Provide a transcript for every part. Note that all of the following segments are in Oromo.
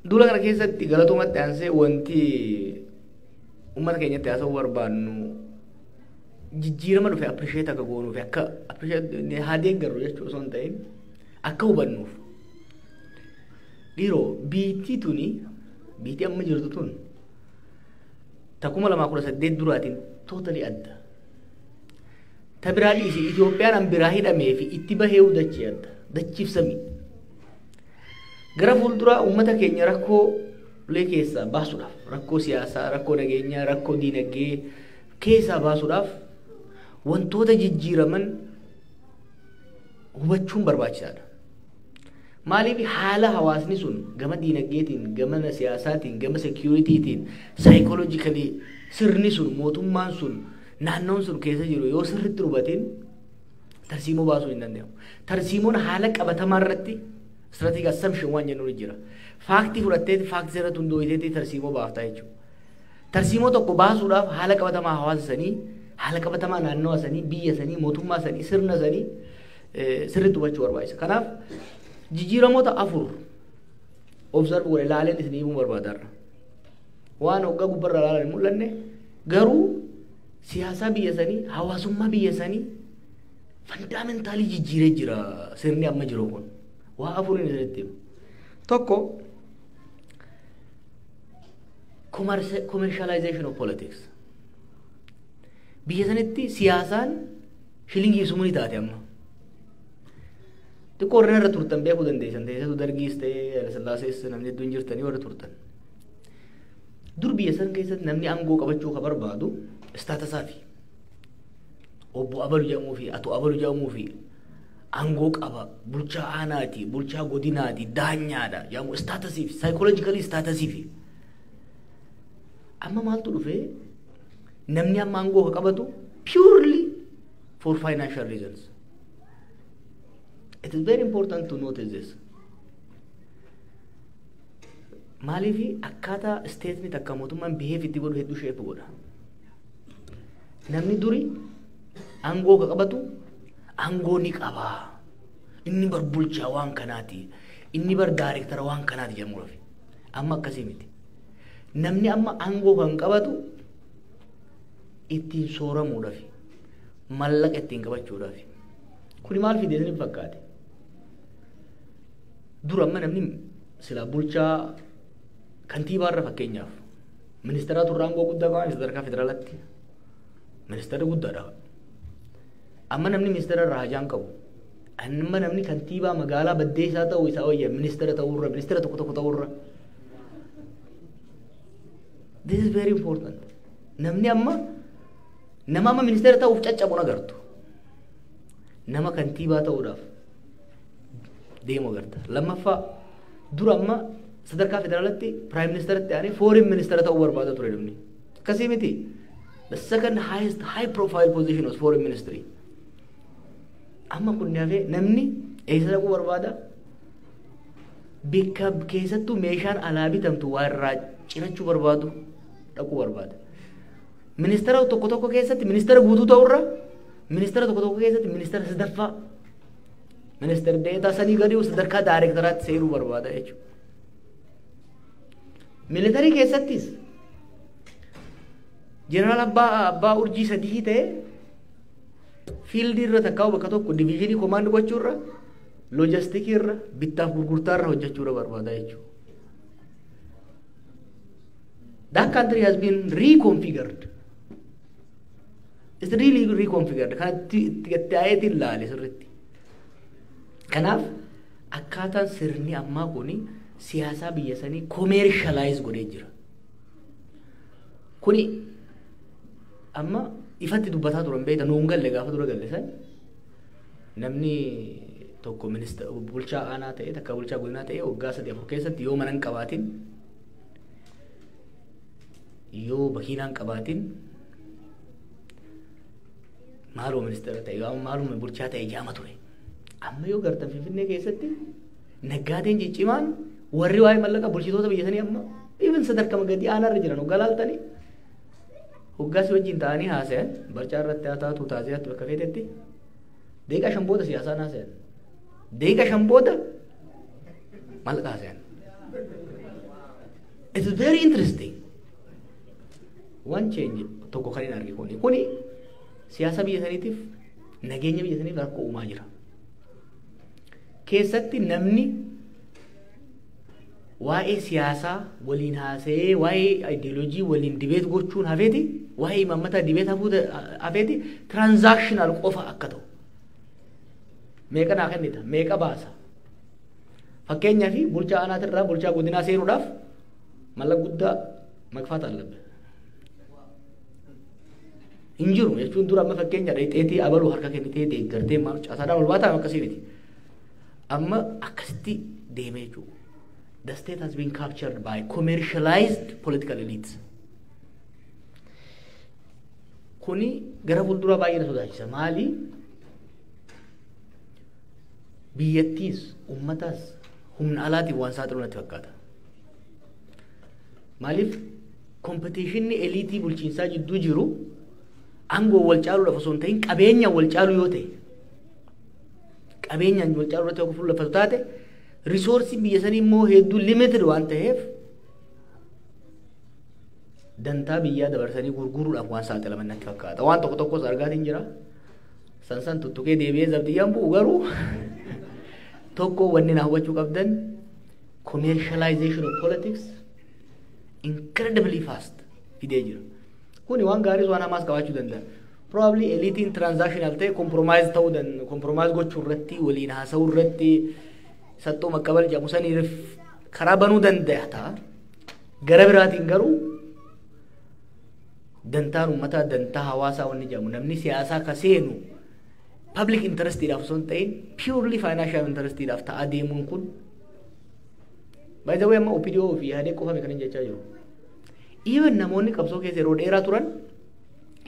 Dula kana keessatti galatoomatti aansee wanti uummata keenyatti haasa'uu barbaannu jijjiirama dhufe appreciate akka goonuuf akka appreciate haa deeggarru jechuu osoo hin ta'in akka hubannuuf. Dhiiroo biitii tuni biitii amma jirtu tun takuma 2018 duraatiin totally adda. Ta biraa dhiisi Itoophiyaan an biraa hidhamee fi itti bahee dachii adda. Dachiif samii. Gara fuulduraa uummata keenya rakkoo lee keessaa baasuudhaaf rakkoo siyaasaa, rakkoo nageenyaa, rakkoo diinagdee keessaa baasuudhaaf wantoota jijjiiraman hubachuun barbaachisaadha. Maaliif haala hawaasni sun gama diinagdeetiin, gama siyaasaatiin, gama securitytiin, psychologically sirni sun, mootummaan sun, naannoon sun keessa jiru yoo sirriitti hubatiin tarsiimoo baasuu hin danda'amu. Tarsiimoon haala qabatamaa irratti strategic assumption waan jennuun jira. Faaktii fudhattee faaktii irratti hundooyiteetii tarsiimoo baaftaa jechuudha. Tarsiimoo tokko baasuudhaaf haala qabatamaa hawaasa sanii, haala qabatamaa naannoo sanii, biyya sanii, mootummaa sanii, sirna sanii sirriitti hubachuu barbaachisa. Kanaaf jijjiiramoota afur observe godhe ilaaleen isin himuu barbaadarra. Waan hoggaa gubbarra ilaalan hin mul'anne garuu siyaasaa biyya sanii, hawaasummaa biyya sanii fundamentaalii jijjiiree jira sirni amma jiru kun. Waa afuriin isinitti himu. Tokko commercialization of politics. Biyya sanitti siyaasaan shilingii sumuni taate amma. Xiqqoo warreen irra turtan beekuu dandeessan ta'eessatu dargiis ta'ee Hayilesillaasees namni hedduun jirtanii warra turtan. Dur biyya san keessatti namni aangoo qabachuu ka barbaadu istaatasaa fi obbo Abalu jedhamuu fi Ato Abalu jedhamuu fi aangoo qaba bulchaa aanaati, bulchaa godinaati, daanyaadha jedhamu istaatasii fi psychologically istaatasii fi amma maaltu dhufee namni amma aangoo ka qabatu purely for financial reasons. It is very important to notice this. Maaliif akkaataa state'ni takka mootummaan behave itti godhu hedduu shape godha. Namni duri aangoo ka qabatu aangoo ni qaba. Inni bar bulchaa waan kanaati. Inni bar daarektara waan kanaati jedhamu rafi. Amma akkasii miti. Namni amma aangoo kan qabatu ittiin sooramuudhaaf, mallaqa ittiin qabachuudhaaf. Kuni maal fidee isin fakkaate? Dura amma namni sila bulchaa kantiibaarra fakkeenyaaf ministeera turre aangoo guddaa qaban sadarkaa federaalaatti ministeera guddaadha. Amma namni ministeera irraa hajaan qabu. Amma namni kantiibaa magaalaa baddeessaa ta'uu isaa wayya ministeera ta'uurra ministeera tokko tokko ta'uurra. This is very important. Namni amma nama amma ministeera ta'uuf caccabu agartu. Nama kantiibaa ta'uudhaaf deemu agarta. Lammaffaa dura amma sadarkaa federaalaatti prime ministeratti aanee foreign minister ta'uu barbaada ture namni. Akkasii miti. The second highest high profile position was foreign ministry. Amma kun namni eessa dhaquu barbaada? Bakka keessattuu meeshaan alaa bitamtu waa irraa cirachuu barbaadu dhaquu barbaada. Ministeera tokko tokko keessatti ministeera guutuu ta'urra ministeera tokko tokko keessatti ministeera sadaffaa ministeera deetaa sanii gadi sadarkaa daarektaraatti seeruu barbaada jechuudha. Militarii keessattis jeneraal abbaa urjii sadii ta'e fiildii irra takkaa'u bakka tokko diviizhinii komaand gochuurra loojistikii irra bittaaf gurgurtaa irra hojjechuudha barbaada jechuudha. That country has been reconfigured. It's really reconfigured. Kanatti ayyatiin laale sirriitti. Kanaaf akkaataan sirni ammaa kuni siyaasaa biyya sanii commercialize godhee jira. Kuni amma ifatti dubbataa turan beekta nuun galle gaafa dura galle san namni tokko ministeera bulchaa aanaa ta'e takka bulchaa godinaa ta'e waggaa 3-4 keessatti yoo mana hin qabaatin yoo makiinaa hin qabaatin maaloo ministeera ta'e yoo maaloo bulchaa ta'e jaama ture. Amma yoo gartan Finfinnee keessatti naggaateen ciccimaan warri waa'ee mallaqa bulchitoota biyya sanii amma even sadarkaa gadi aanaarra jiran hoggaa laaltanii hoggaasii wajjin ta'anii haasayan barcaa irratti haa taatu taasisaatti bakka feetetti deeqa 5 booda siyaasaan haasayan deeqa 5 booda mallaqa haasayan. It is very interesting. One change tokko kan hin arge kuni siyaasa biyya saniitiif nageenya biyya saniif rakkoo uumaa jira. Keessatti namni waa'ee siyaasaa waliin haasa'ee waa'ee ideoloojii waliin dibeet gochuun hafeeti waa'ee imaammata dibeet hafeeti transactional qofa akka ta'u. Meeqa naa kennita meeqa baasa. Fakkeenyaaf bulchaa aanaatirraa bulchaa godinaa seenuudhaaf mallaqa guddaa makfaata allabbe. Injiru jechuun dura amma fakkeenya dheetii abaluu harka kennitee deeggartee maal caasaadhaan ol baataa akkasii miti. Amma akkasitti deemee jechuudha. The state has been captured by commercialized political elites. Kuni gara fuuldura baay'ee sodaachisa. Maali? Biyyattiis ummataas humna alaatiin waan saaxilu natti fakkaata. Maaliif competitionii eliitii bulchiinsaa jidduu jiru aangoo wal caaluudhaaf osoo hin ta'in qabeenyaan wal caalu yoo ta'e qabeenyaan wal caalu irratti fuulleffatu taate resource biyya sanii immoo hedduu limited waan ta'eef dantaa biyyaa dabarsanii gurguruudhaaf waan saaxilaman natti fakkaata. Waan tokko tokkos argaatiin jira. San tuttuqee deebi'ee zabdiyyaan bu'u garuu tokko wanni na hawwachuu qabdan commercialization of politics incredibly fast fidee jira. Kuni waan gaarii waan hamaas qabaachuu danda'a. Probably eliitiin transactional ta'e compromise gochuu irratti waliin haasa'uu irratti sattoo maqqabal jedhamu saniif karaa banuu danda'a ta'a. Gara biraatiin garuu dantaan uummataa dantaa hawaasaa wanni jedhamu namni siyaasaa ka seenu public interestidhaaf osoo hin ta'in purely financial interestidhaaf ta'aa deemuun kun by the way amma OPDO fi yaadee qofame kan hin jechaa jiru. Even namoonni qabsoo keessa yeroo dheeraa turan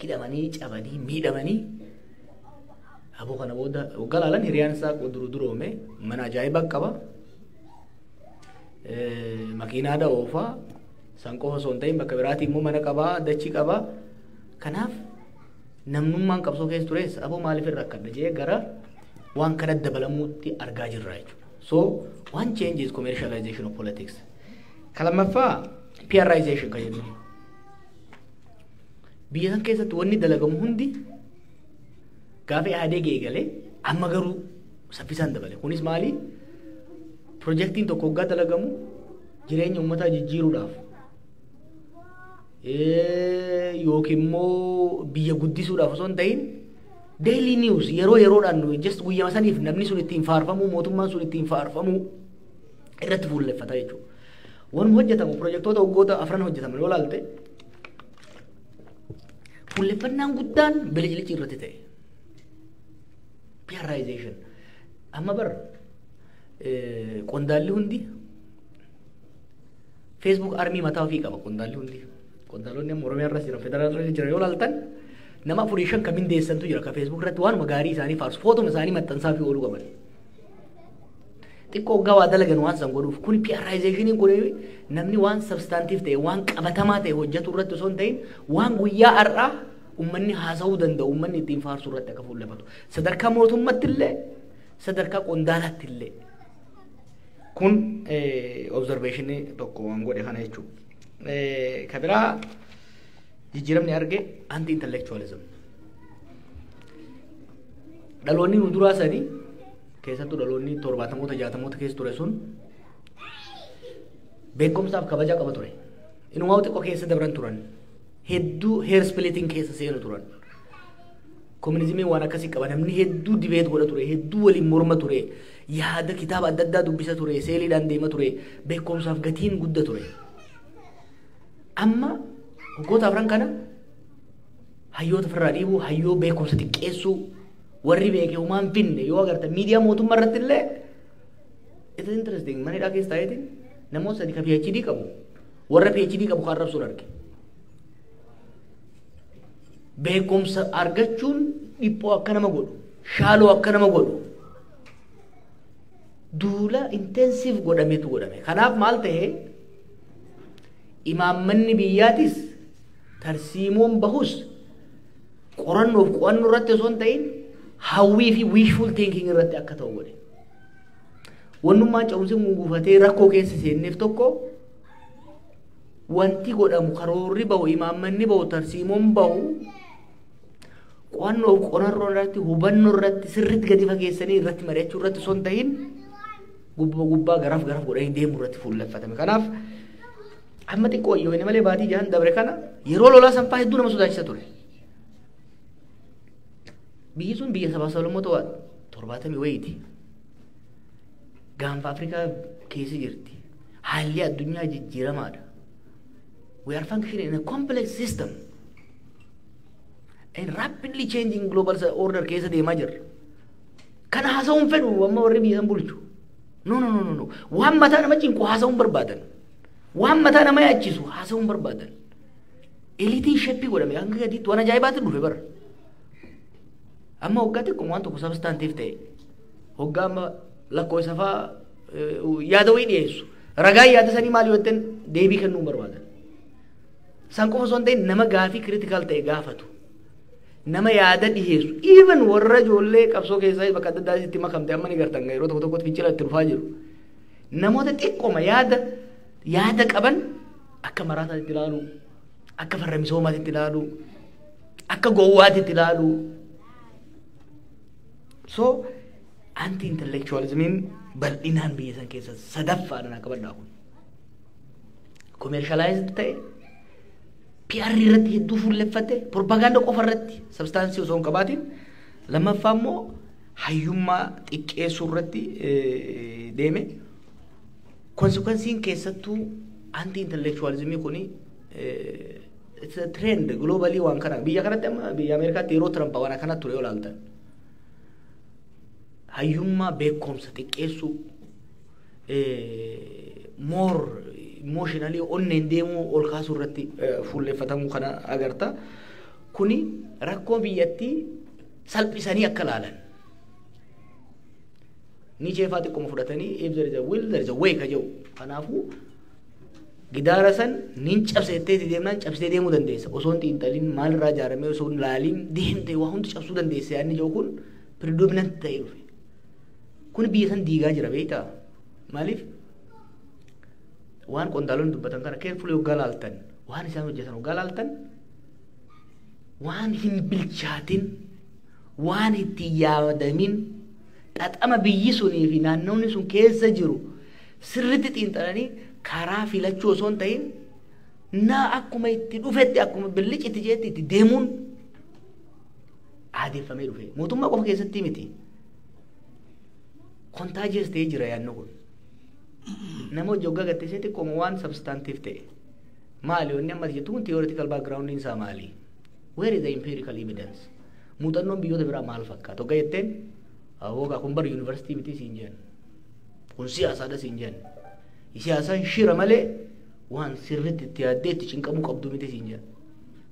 hidhamanii cabanii miidhamanii aboo kana booda galaalan hiriyaan isaa duroome mana ajaa'ibaa qaba makiinaadha oofaa san qofa osoo hin ta'in bakka biraatii immoo mana qabaa dachii qabaa kanaaf namnummaan qabsoo keessa tures aboo maaliif irra akkadha jee gara waan kana dabalamuutti argaa jirra jechuudha. So one change is commercialization of politics. Kalamaffaa PRization kan jennu. Biyya san keessatti wanni dalagamu hundi gaafa yaadee geegalee amma garuu saffisaan dabale. Kunis maali? Projektiin tokko waggaa dalagamu jireenya uummataa jijjiiruudhaaf yookiin immoo biyya guddisuudhaaf osoo hin ta'in daily news yeroo yeroodhaan just guyyaa saniif namni sun ittiin faarfamuu mootummaan sun ittiin faarfamuu irratti fuulleffata jechuudha. Waan hojjetamu projektoota waggoota afran hojjetaman yoo ilaalte fuulleffannaan guddaan bilijilichi irratti ta'e. PRization amma bar qondaalli hundi Facebook armii mataa ofii qaba qondaalli hundi. Qondaalonni amma Oromiyaa irras jiran federaalaa irra jiran yoo ilaaltan nama 45 kan mindeessantu jira ka Facebook irratti waan magaarii isaanii faarsu footoma isaanii maxxansaa fi ooluu qaban. Xiqqoo gawaa dalagan waan san godhuuf kun PRization kun namni waan substantive ta'e waan qabatamaa ta'e hojjetu irratti osoo hin ta'in waan guyyaa har'aa ummanni haasa'uu danda'u ummanni ittiin faarsu irratti akka fuulleffatu sadarkaa mootummaatti illee sadarkaa qondaalaatti illee kun observation tokko waan godhe kana jechuudha. Kabiraa jijjiiramni arge anti intellectualism. Dhaloonni nu duraa sanii keessattuu dhaloonni 70moota 60moota keessa ture sun beekumsaaf kabaja qaba ture. Inumaa xiqqoo keessa dabran turan. Hedduu hair splitting keessa seenu turan. Communismiin waan akkasii qaba namni hedduu dibeet godha ture hedduu waliin morma ture yaada kitaaba adda addaa dubbisa ture seeliidhaan deema ture beekumsaaf gatiin guddaa ture. Amma waggoota afran kana hayyoota ofirraa dhiibuu hayyoo beekumsa xiqqeessuu warri beekee homaan finne yoo agartan miidiyaa mootummaa irratti illee it is interesting manidhaa keessa taa'eetiin namoota sadii ka PhD qabu warra PhD qabu kan arrabsuun arge. Beekumsa argachuun dhiphoo akka nama godhu shaaloo akka nama godhu duula intensive godhametu godhame. Kanaaf maal ta'ee imaammanni biyyaatis tarsiimoon bahus qorannoof qo'annoo irratti osoo hin ta'in hawwii fi wishful thinking irratti akka ta'u godhe. wannummaan ca'umsi guufatee rakkoo keessa seenneef tokko wanti godhamu karoorri bahu imaammanni bahu tarsiimoon bahu qo'annoo qorannoo irratti hubannoo irratti sirriitti gadi fageessanii irratti mari'achuu irratti osoo hin ta'in gubbaa garaaf godhanii deemuu irratti fuulleffatame. Kanaaf amma xiqqoo wayyoonni malee baatii jahan dabre kana yeroo lolaa sanfaa hedduu nama sodaachisa ture. Biyyi sun biyya sabaa sablammoota 70 wayiiti. Gaanfa Afrikaa keessa jirti. Haalli addunyaa jijjiiramaadha. We are functioning in a complex system and rapidly changing global order keessa deemaa jirra. Kana haasa'uun fedhu amma warri biyya san bulchu. No. Waan mataa nama cinqu haasa'uun barbaadan. Waan mataa nama yaachisu haasa'uun barbaadan. Eliitiin sheppii godhame hanga gadiitti waan ajaa'ibaatti dhufe bara. Amma hoggaa xiqqoo waan tokko sabstaantiif ta'e hoggaa amma lakkoofsa fa'aa yaada wayii dhiyeessu. Ragaa yaada sanii maal yoo ta'an deebii kennuu barbaadan. San qofa osoo hin ta'in nama gaafii critical ta'e gaafatu. Nama yaada dhiyeessu. Even warra ijoollee qabsoo keessaa bakka adda addaa itti makamte amma ni gartan yeroo tokko tokkotti fincila itti dhufaa jiru. Namoota xiqqooma yaada qaban akka maraataatti ilaalu, akka farra misoomaatti ilaalu, akka gowwaatti ilaalu. So anti-intellectualismiin bal'inaan biyya san keessa sadaffaadhaan akka baddaa kun. Commercialized ta'e PR irratti hedduu fuulleffate propaganda qofa irratti substaansii osoo hin qabaatin lammaffaa immoo hayyummaa xiqqeessuu irratti deeme konsekwensiin keessattuu anti-intellectualismii kuni it's a trend globally waan kana biyya kanatti amma biyya Ameerikaatti yeroo Trump waan akkanatti ture yoo ilaaltan hayyummaa beekumsa xiqqeessuu more emotionally onneen deemuu ol kaasuu irratti fuulleffatamuu kana agarta. Kuni rakkoo biyyattii salphisanii akka laalan. Ni jeefaa xiqqooma fudhatanii if there is a will there is a way ka jedhu. Kanaafuu gidaara san nin cabseettee deemnaan cabsee deemuu dandeessa. Osoo hin xiinxaliin maalirraa ijaaramee osoo hin laaliin deemtee waa hundi cabsuu dandeessa yaadni jedhu kun predominant ta'ee dhufe. Kun biyya san diigaa jira beektaa? Maaliif? Waan qondaalonni dubbatan kana carefully hoggaa laaltan waan isaan hojjetan hoggaa laaltan waan hin bilchaatin waan itti yaadamin xaxama biyyi sunii fi naannoonni sun keessa jiru sirriitti xiinxalanii karaa filachuu osoo hin ta'in akkuma itti dhufetti akkuma billiqitti jeetti itti deemuun aadeeffamee dhufe mootummaa qofa keessatti miti contagious ta'ee jira yaadno kun. Nama jogga gattee xiqqooma waan substantive ta'e maali wanni amma jettuun theoretical background isaa maali? Where is the empirical evidence? Muuxannoon biyyoota biraa maal fakkaata? Hoggaa jetteen hoggaa kun bara yuunivarsiitii miti siin jenna. Kun siyaasaadha siin jenna. Siyaasaan shira malee waan sirriitti itti yaaddee itti cinqamuu qabdu miti siin jenna.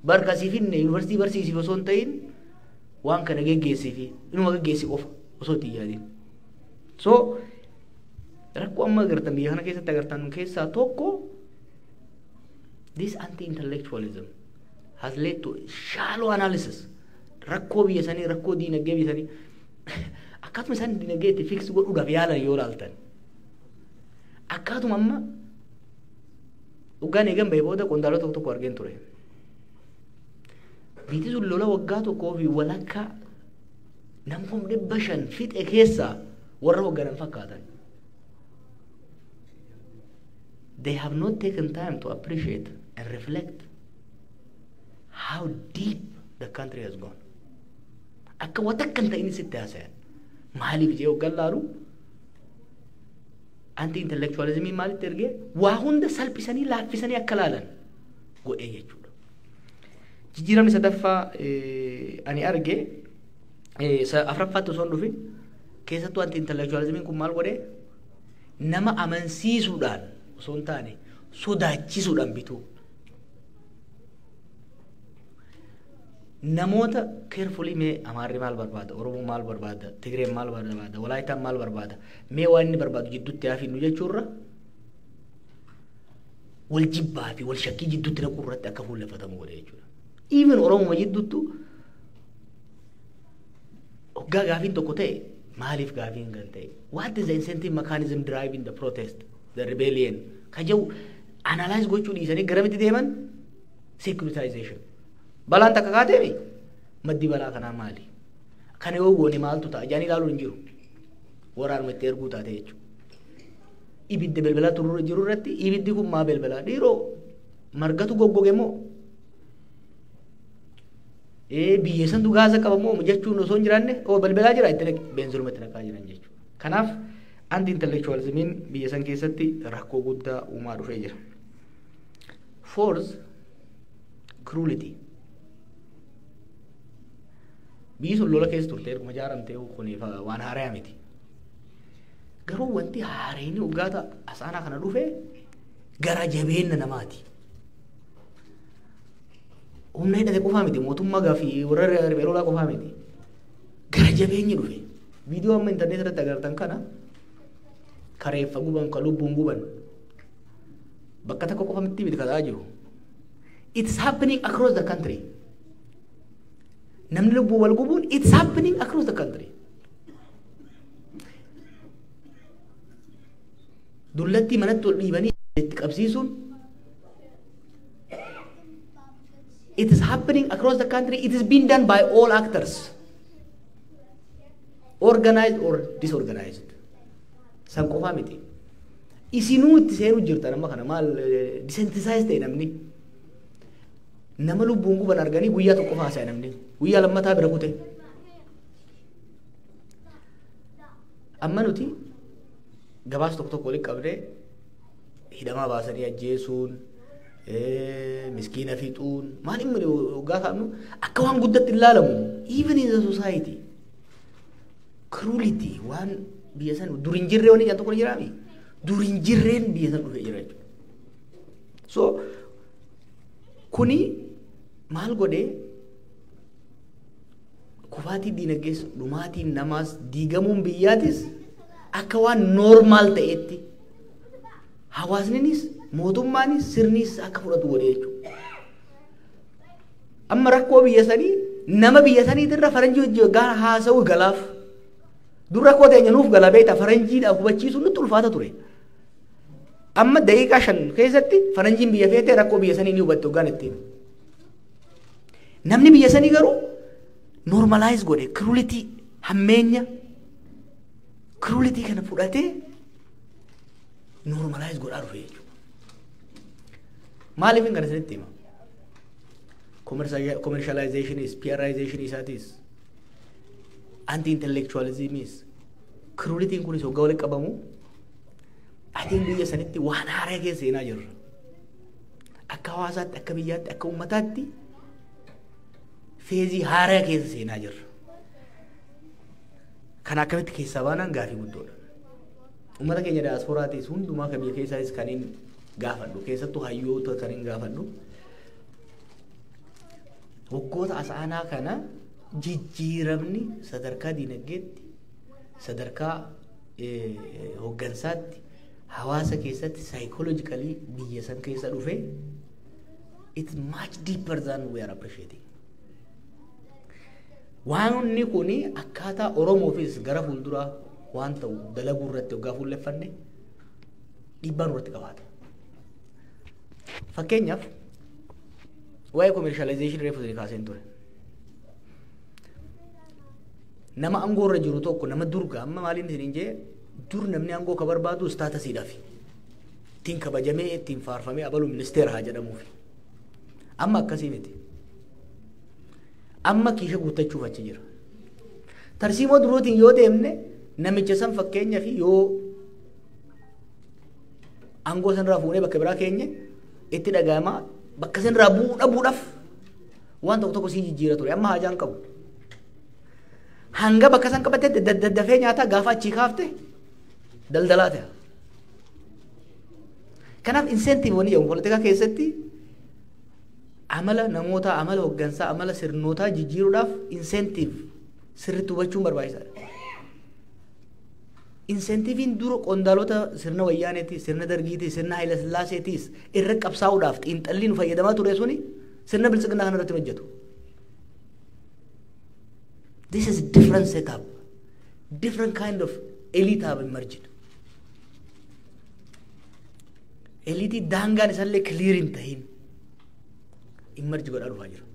Barkasiifinne yuunivarsiitii barsiisiif osoo hin ta'in waan kana geggeessiifi inuma geggeessi qofa osoo itti yaadin. So rakkoo amma agartan biyya kana keessatti agartan keessaa tokko this anti-intellectualism has led to shallow analysis. Rakkoo biyya sanii rakkoo diinagdee biyya sanii akkaatuma isaan diinagdee itti fix godhuudhaaf yaalan yoo ilaaltan akkaatuma amma dhugaan eegan bahee booda qondaalota tokko argeen ture. Biyyi sun lola waggaa tokkoo fi walakkaa namni 500 fixe keessaa warra hoogganan fakkaatan. They have not taken time to appreciate and reflect how deep the country has gone. Akka watakkan ta'ini sitti haasayan. Maaliif jee hoggan laalu anti-intellectualismii maalitti ergee waa hunda salphisanii laaffisanii akka laalan godhee jechuudha. Jijjiiramni sadaffaa ani arge afraffaatti osoo hin dhufin keessattuu anti-intellectualismiin kun maal godhee nama amansiisuudhaan osoo hin taane sodaachisuudhaan bituu. Namoota carefully mee Amaarri maal barbaada, Oromoo maal barbaada, Tigreen maal barbaada, Walaayitaan maal barbaada, mee waan inni barbaadu jidduutti haafinnu jechuurra wal jibbaa fi wal shakkii jidduutti naquu irratti akka fuulleffatamu godhe jechuudha. Even Oromoo jidduuttu hoggaa gaafiin tokko ta'e Maaliif gaafiin kan ta'e? What is the incentive mechanism driving the protest, the rebellion? Kajau analyze gochuu dhiisanii garamitti deeman? Securitization. Balaan takka kaatee maddi balaa kanaa maali? Kana yoo goone maaltu ta'a? Jaanii ilaaluun hin jiru. Waraanuma itti erguu taate jechuudha. Ibidda belbelaa turuu jiru irratti ibiddi kun maa belbelaa? Dhiiroo margatu goggoge moo? Biyya santu gaasa qaba moo jechuun osoo hin jiraanne belbelaa jira itti beenziluma itti naqaa jiran jechuudha. Kanaaf anti intellectualismiin biyya san keessatti rakkoo guddaa uumaa dhufee jira. Fourth, cruelty. Biyyi sun lola keessa turte erguma jaaramtee kuniif waan haaraa miti. Garuu wanti haareen ugaata asaanaa kana dhufe gara jabeenna namaati. Humna hidhate qofaa miti mootummaa gaafi warra ribeelolaa qofaa miti. Gara jabeenyi dhufe. Viidiyoo amma intarneet irratti agartan kana kareeffa guban ka lubbuun guban bakka takka qofa miti miti kataa jiru. It's happening across the country. Namni lubbuu wal gubuun it's happening across the country. Dullatti manatti ol dhiibanii itti qabsiisuun it is happening across the country. It is being done by all actors, organized or disorganized. San qofaa miti. Isinuu itti seenuu jirta nama kana maal desensitize ta'e namni. Nama lubbuun guban arganii guyyaa tokko haasa'e namni. Guyyaa lammataa bira kute. Amma nuti gabaas tokko tokko waliin qabdee hidhamaa baasanii ajjeesuun miskiina fixuun maal inni gaafamu akka waan guddatti ilaalamu even in the society. Cruelty waan biyya san durin jirree wani janto kun jiraami durin jirreen biyya san dhufee jira jechuudha. So kuni maal godhee kufaatii diinagdees dhumaatiin namaas diigamuun biyyaatis akka waan normaal ta'etti hawaasninis mootummaanis sirnis akka fudhatu godhee jechuudha. Amma rakkoo biyya sanii nama biyya saniitirra faranjii hojii gaara haasa'u galaaf dur rakkoo teenya nuuf galaa beektaa faranjiidhaaf hubachiisuun nutti ulfaata ture. Amma daqiiqaa 5 keessatti faranjiin biyya feetee rakkoo biyya sanii ni hubatte hoggaan ittiin. Namni biyya sanii garuu normalize godhe cruelty hammeenya cruelty kana fudhatee normalize godhaa dhufe jechuudha. Maaliif hin kana sanitti hima? Commercialization is PRization isaatis anti-intellectualism is cruelty kunis hoggaa walitti qabamu atiin biyya sanitti waan haaraa keessa seenaa jirra. Akka hawaasaatti akka biyyaatti akka uummataatti feezii haaraa keessa seenaa jirra. Kan akkamitti keessaa baanaan gaafii guddoodha. Uummata keenya diaasporaatis hundumaa kan biyya keessaatis kan hin gaafadhu keessattuu hayyoota kan hin gaafadhu. Waggoota asaanaa kana jijjiiramni sadarkaa diinagdeetti sadarkaa hooggansaatti hawaasa keessatti psychologically biyya san keessa dhufe it's much deeper than we are appreciating. Waan inni kuni akkaataa Oromoofis gara fuulduraa waan ta'u dalaguu irratti hoggaa fuulleffanne dhiibbaa irratti qabaata. Fakkeenyaaf waa'ee commercialization reefu isin kaaseen ture. Nama aangoo irra jiru tokko nama durga amma maaliin isin jee dur namni aangoo ka barbaadu staatasiidhaaf ittiin kabajamee ittiin faarfamee abalu ministeera haa jedhamuufi. Amma akkasii miti. Amma kiisha guuttachuuf achi jira. Tarsiimoo durootiin yoo deemne namicha san fakkeenyaaf yoo aangoo sanirraa fuunee bakka biraa keenye itti dhaga'amaa bakka sanirraa buudhaaf waan tokko tokko sii jijjiira ture. Amma haajaan qabu. Hanga bakka san qabattee daddafee nyaataa gaafa achii kaafte daldalaa ta'a. Kanaaf insentivonni jedhamu poolitikaa keessatti amala namoota amala hooggansaa amala sirnootaa jijjiiruudhaaf insentive sirriitti hubachuun barbaachisaadha. Insentiviin dura qondaalota sirna wayyaaneetis sirna dargiitis sirna Haayila Sillaaseetis irra qabsaa'uudhaaf xiinxalli nu fayyadamaa ture suni sirna bilchiginaa kana irratti hojjetu. This is a different setup. different kind of elite have emerged. Elite daangaan isaallee clear hin ta'in emerge godhaa dhufaa jira.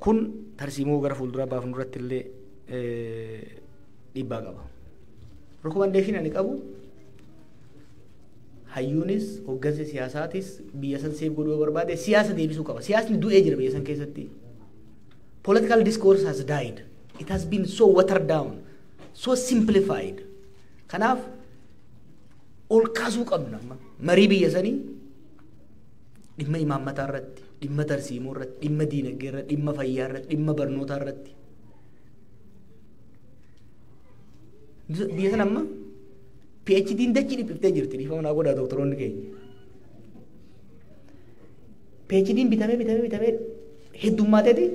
Kun tarsiimoo gara fuulduraa baafnu irratti illee dhiibbaa qaba. Recommendation ani qabu hayyuunis hoggansi siyaasaatis biyya san seef godhuu barbaade siyaasa deebisuu qaba. Siyaasni du'ee jira biyya san keessatti. Political discourse has died. It has been so watered down, so simplified. Kanaaf ol kaasuu qabna marii biyya sanii dhimma imaammataa irratti, dhimma tarsiimoo irratti, dhimma diinagdee irratti, dhimma fayyaa irratti, dhimma barnootaa irratti. Biyya sana amma PhD'n dachii dhiphiftee jirti dhiifama naa godhaa doktoroonni keenya. PhD'n bitamee heddummaatee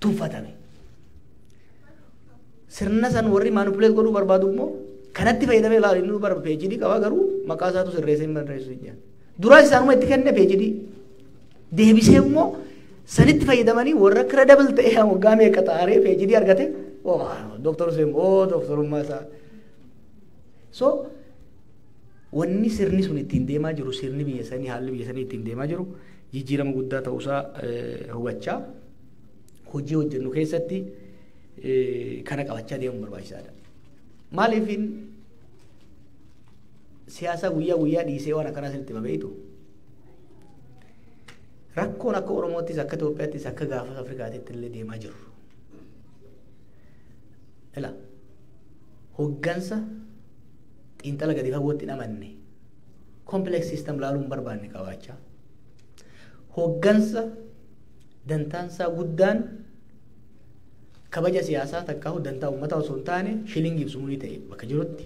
tuuffatame. Sirna san warri manipuleet godhuu barbaadu immoo kanatti fayyadamee ilaalu inni barba PhD qaba garuu maqaa isaatu sirreessee hin barreessu hin duraas isaanuma itti kenne PhD deebisee immoo sanitti fayyadamanii warra credible ta'e waggaa meeqa xaaree PhD argate doktor Seem doktorummaa isaa. So wanni sirni sun ittiin deemaa jiru sirni biyya sanii haalli biyya sanii ittiin deemaa jiru jijjiirama guddaa ta'uusaa hubachaa hojii hojjennu keessatti kana qabachaa deemuun barbaachisaadha. Maaliifin siyaasa guyyaa dhiisee waan akkanaa sinitti babeetu rakkoon akka Oromoottis akka Itoophiyaattis akka gaafa Afrikaatitti illee deemaa jiru. Ila hoggansa xiinxala gadi fagootti namanne complex system laaluun barbaanne qabaachaa hoggansa dantaansaa guddaan kabaja siyaasaa takkaa dantaa uummataa osoo hin taane shilingii ibsumuu ta'e bakka jirutti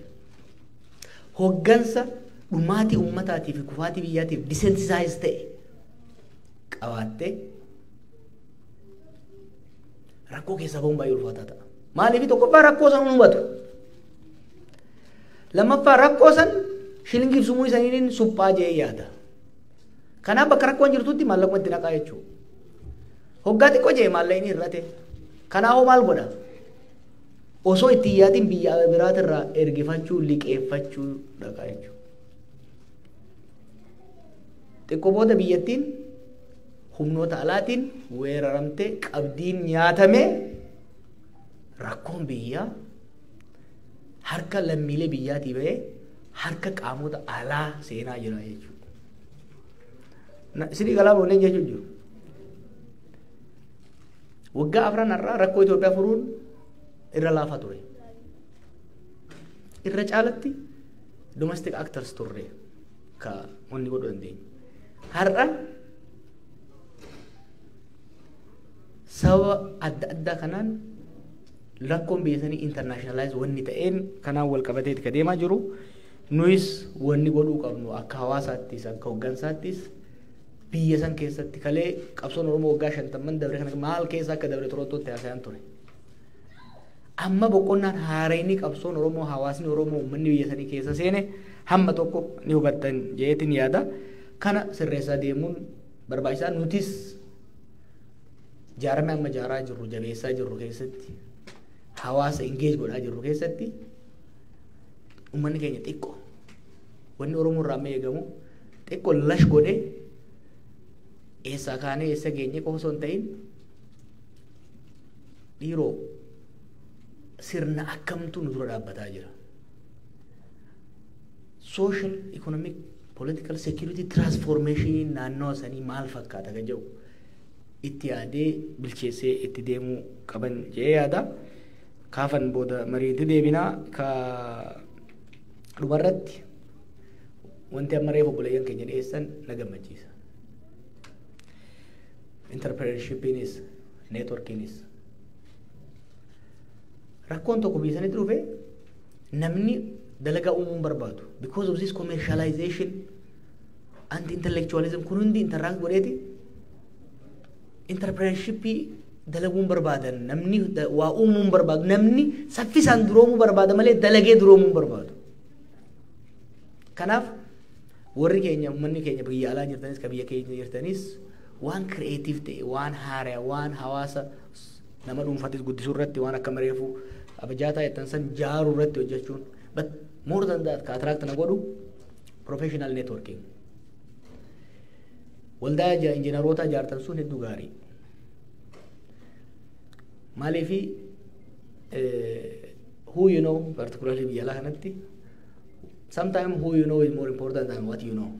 hoggansa dhumaatii uummataatiif fi kufaatii biyyaatiif desensitize ta'e qabaattee rakkoo keessa bahuun baay'ee ulfaataa ta'a. Maaliif tokkoffaa rakkoo san hubatu lammaffaa rakkoo san shilingii ibsumuu isaaniin suphaa jee yaada. Kanaaf bakka rakkoon jirtutti maallaquma itti naqaa jechuudha. Hoggaa xiqqoo jee maallaqni hir'ate. Kanaafuu maal godha? Osoo itti yaadin biyya biraatirraa ergifachuu liqeeffachuu dhaqaa jechuudha. Xiqqoo booda biyyattiin humnoota alaatiin weeraramtee qabdiin nyaatamee rakkoon biyyaa harka lammiilee biyyaatii bahee harka qaamota alaa seenaa jira jechuudha. Isin galaa booneen jechuun jiru. Waggaa afran irraa rakkoo Itoophiyaa furuun irra laafaa ture. Irra caalatti domestic actors turre ka wanni godhu dandeenya. Har'a sababa adda addaa kanaan rakkoon biyya sanii internationalize wanni ta'een kanaan wal qabateeti ka deemaa jiru. Nuyis wanni godhuu qabnu akka hawaasaattis akka hoggansaattis biyya san keessatti kalee qabsoon Oromoo waggaa 50 dabre kana maal keessa akka dabre toroottootti haasa'an ture. Amma boqonnaan haarayni qabsoon Oromoo hawaasni Oromoo uummanni biyya sanii keessa seene hamma tokko ni hubattan jeetin yaada. Kana sirreessaa deemuun barbaachisaa nutis jaarame amma jaaraa jirru jabeessaa jirru keessatti hawaasa engage godhaa jirru keessatti uummanni keenya xiqqoo wanni Oromoo irraa amma eegamu xiqqoo lash godhee eessaa kaanee eessa geenye qofa osoo hin ta'in dhiiroo sirna akkamtu nu dura dhaabbataa jira. Social, economic, political security transformation naannoo sanii maal fakkaata ka jedhu itti yaadee bilcheessee itti deemuu qaban jee yaada. Kaafan booda mariitti deebinaa ka dhumarratti wanti amma reefu obboleeyyan keenya dhiyeessan na gammachiisa. Entrepreneurshipiinis networkiinis rakkoon tokko biyya sanitti dhufe namni dalagaa uumuun barbaadu because of this commercialization and intellectualism kun hundi interact godheeti entrepreneurshipii dalaguun barbaadan namni waa uumuun barbaadu namni saffisaan duroomuu barbaada malee dalagee duroomuu barbaadu. Kanaaf warri keenya uummanni keenya biyya alaa jirtanis ka biyya keenya jirtanis waan creative ta'e waan haaraa waan hawaasa nama dhuunfatis guddisuu irratti waan akka mareefu abajaataa jettan san jaaruu irratti hojjechuun but more than that ka attract na godhu professional networking waldaa injiinaroota jaartan sun hedduu gaarii maaliifi who you know particularly biyya alaa kanatti sometimes who you know is more important than what you know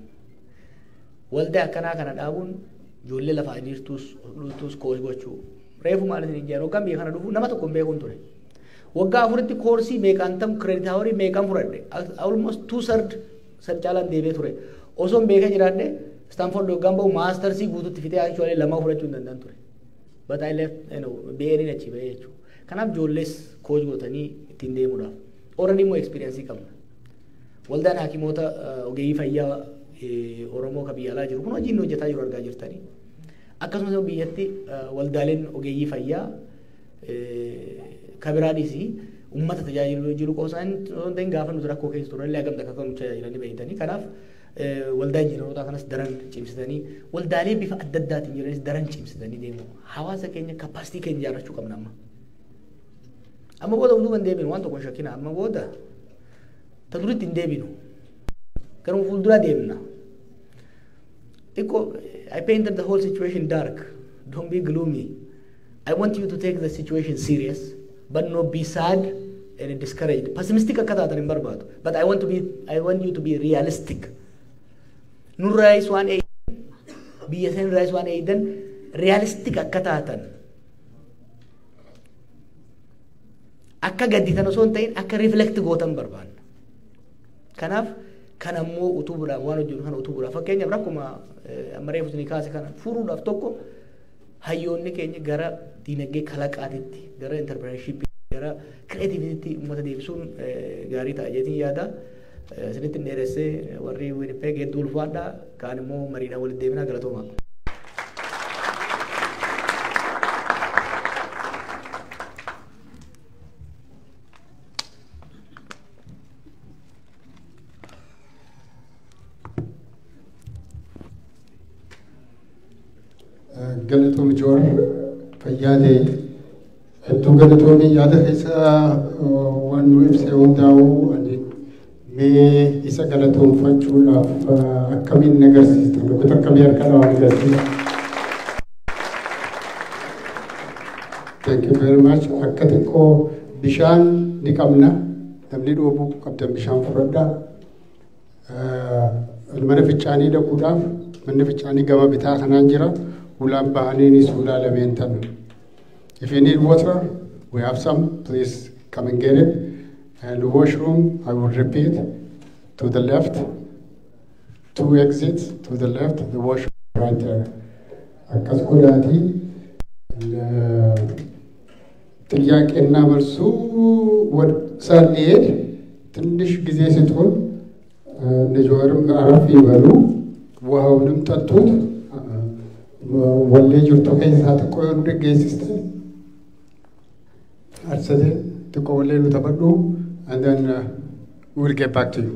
waldaa akkanaa kana dhaabuun ijoollee lafaa jirtus koos gochuu reefu maaliif injiinaroo kan biyya kana dhufu nama tokko beekuun ture waggaa afuritti koorsii meeqaan tam credit hour meeqaan fudhadhe almost 2/3 san caalaan deebee ture osoo beeka jiraadhe Stanford waggaan bahu maastersii guututti fitee actually lama fudhachuu hin danda'an ture but I left BA'nin achi bahee jechuudha kanaaf ijoollees koos gootanii ittiin deemuudhaaf already immoo experience qabna waldaan hakimoota ogeeyyii fayyaa Oromoo ka biyya alaa jiru kun hojiin hojjetaa jiru argaa jirtanii akkasumas biyyatti waldaaleen ogeeyyii fayyaa kabiraadhiisi ummata tajaajiluu jiru qoosaan ta'in gaafa nuti rakkoo keessa turallee hagamta akka nu tajaajilanii beeytanii kanaaf waldaa injiinaroota kanas daran cimsitanii waldaalee bifa adda addaatiin jiranis daran cimsitanii deemu hawaasa keenya kapasitii keenya ijaarrachuu qabna amma booda hundumaa hin deebinu waan tokko shakkina amma booda ta duritti hin deebinu garuu fuuldura deemna I painted the whole situation dark don't be gloomy I want you to take the situation serious but not be sad and discouraged pessimistic akka taatan hin barbaadu but I want you to be realistic nurrais waan biyya sen rais waan eedan realistic akka taatan akka gadditan osoo hin ta'in akka reflect gootan barbaanna kanaaf kan ammoo utubuudhaaf waan hojjennu kana utubuudhaaf fakkeenyaaf rakkuma amma reefu isinii kaase kana furuudhaaf tokko hayyoonni keenya gara diinagdee kalaqaatitti gara entrepreneurship gara creativity uummata deebisuun gaarii ta'a jeetiin yaada isinitti dheeressee warri Winnipeg hedduu ulfaadhaa kaan immoo mariidhaan walitti deebinaa galatooma. galatoom joor fayyaade hedduu galatoomi yaada keessa waan nu ibsee hundaa'u mee isa galatoomfachuudhaaf akkamiin agarsiista goota akkamii harka waan agarsiisa. Thank you very much. Akka xiqqoo bishaan ni qabna namni dhoobuu qabdan bishaan fudhadhaa. Mana fincaanii dhaquudhaaf manni fincaanii gama bitaa kanaan jira. Ulaan bahaniini suulaa lameen tan. If you need water, we have some. Please come and get it. And the washroom, I will repeat, to the left. 2 exits to the left. The washroom right there. Akkas godhaati. ጥያቄና መልሱ ወደ ሳንሄድ ትንሽ ጊዜ ስጡን። ልጆርም አረፍ ይበሉ፣ ውሃውንም ጠጡት። ወሌ ጅርቶ ከይሳ ተቆዩ ደገይስስተን አርሰደ ተቆወሌ ተበዱ and then we'll get back to you.